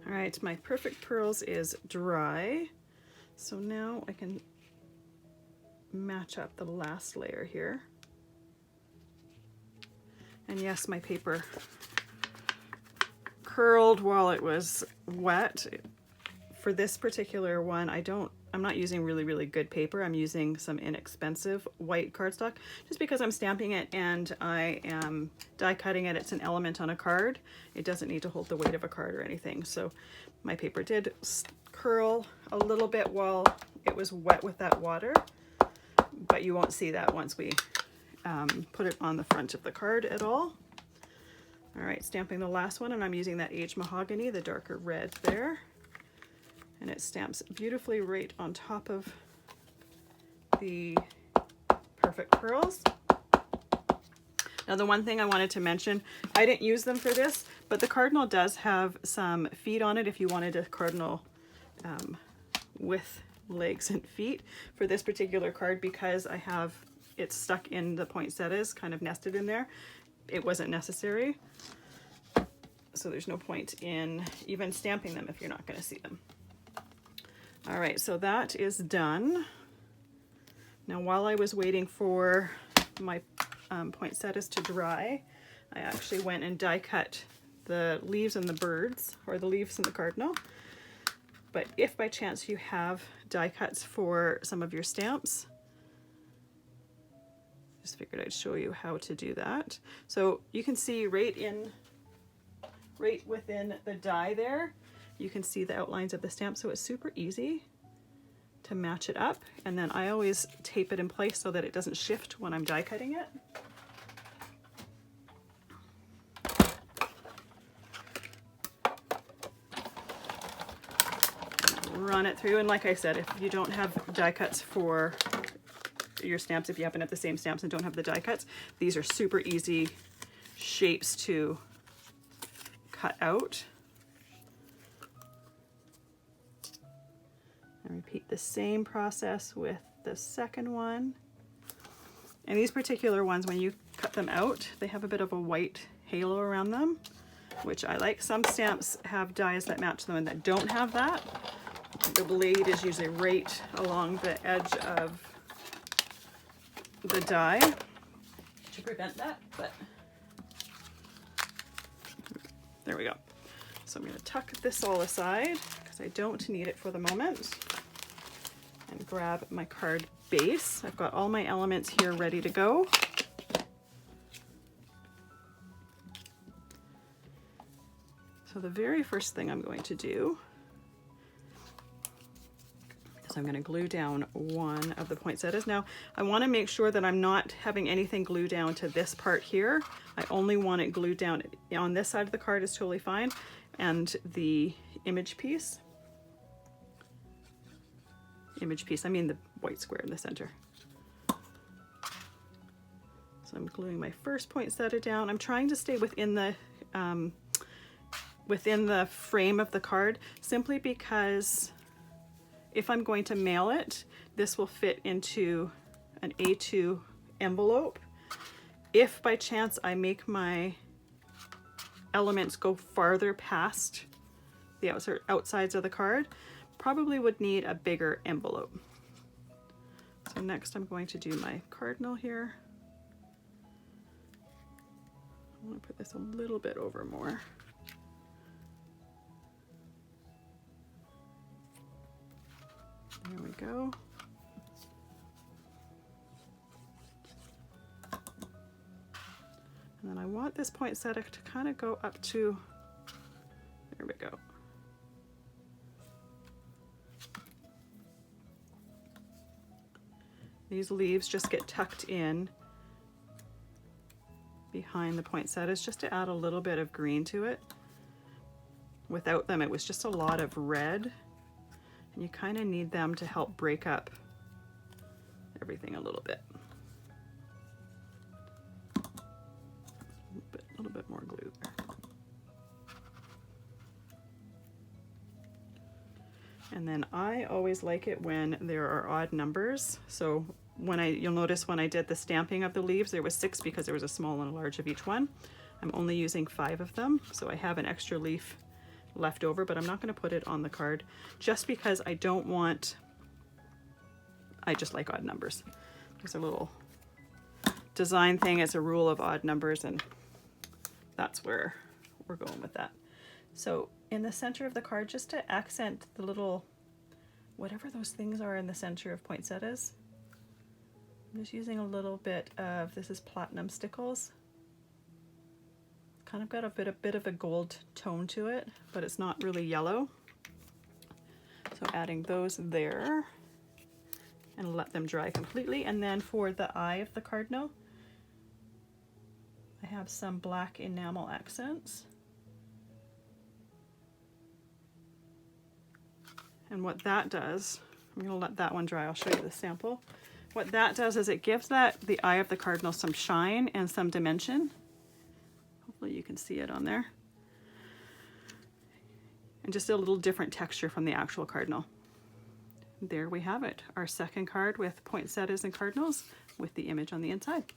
All right, my Perfect Pearls is dry. So now I can match up the last layer here. And yes, my paper curled while it was wet. For this particular one, I'm not using really good paper. I'm using some inexpensive white cardstock just because I'm stamping it and I am die cutting it. It's an element on a card. It doesn't need to hold the weight of a card or anything. So my paper did curl a little bit while it was wet with that water, but you won't see that once we put it on the front of the card at all. All right, stamping the last one, and I'm using that aged mahogany, the darker red there. And it stamps beautifully right on top of the Perfect Pearls. Now the one thing I wanted to mention, I didn't use them for this, but the Cardinal does have some feet on it if you wanted a Cardinal with legs and feet. For this particular card, because I have it stuck in the poinsettias, kind of nested in there, it wasn't necessary. So there's no point in even stamping them if you're not going to see them. All right, so that is done. Now while I was waiting for my poinsettias to dry, I actually went and die cut the leaves and the birds, or the leaves and the Cardinal. But if by chance you have die cuts for some of your stamps, just figured I'd show you how to do that. So you can see right within the die there, you can see the outlines of the stamp, so it's super easy to match it up. And then I always tape it in place so that it doesn't shift when I'm die cutting it. Run it through, and like I said, if you don't have die cuts for your stamps, if you happen to have the same stamps and don't have the die cuts, these are super easy shapes to cut out. And repeat the same process with the second one. And these particular ones, when you cut them out, they have a bit of a white halo around them, which I like. Some stamps have dies that match them and that don't have that. The blade is usually right along the edge of the die to prevent that, but there we go. So I'm going to tuck this all aside because I don't need it for the moment, and grab my card base. I've got all my elements here ready to go. So the very first thing I'm going to do is I'm going to glue down one of the poinsettias. Now I want to make sure that I'm not having anything glue down to this part here. I only want it glued down on this side of the card is totally fine, and the image piece, I mean the white square in the center. So I'm gluing my first poinsettia down. I'm trying to stay within the frame of the card, simply because if I'm going to mail it, this will fit into an A2 envelope. If by chance I make my elements go farther past the outsides of the card, probably would need a bigger envelope. So next I'm going to do my Cardinal here. I want to put this a little bit over more. There we go. And then I want this poinsettia to kind of go up to, there we go. These leaves just get tucked in behind the poinsettias just to add a little bit of green to it. Without them, it was just a lot of red. And you kind of need them to help break up everything a little bit. A little bit more glue there. And then I always like it when there are odd numbers. So you'll notice when I did the stamping of the leaves, there was 6 because there was a small and a large of each one. I'm only using 5 of them, so I have an extra leaf left over, but I'm not going to put it on the card just because I don't want, I just like odd numbers. There's a little design thing, it's a rule of odd numbers, and that's where we're going with that. So in the center of the card, just to accent the little, whatever those things are in the center of poinsettias, I'm just using a little bit of, this is platinum stickles. Kind of got a bit of a gold tone to it, but it's not really yellow. So adding those there and let them dry completely. And then for the eye of the cardinal, I have some black enamel accents. And what that does, I'm going to let that one dry, I'll show you the sample. What that does is it gives the eye of the cardinal some shine and some dimension. Hopefully you can see it on there. And just a little different texture from the actual cardinal. There we have it, our second card with poinsettias and cardinals with the image on the inside.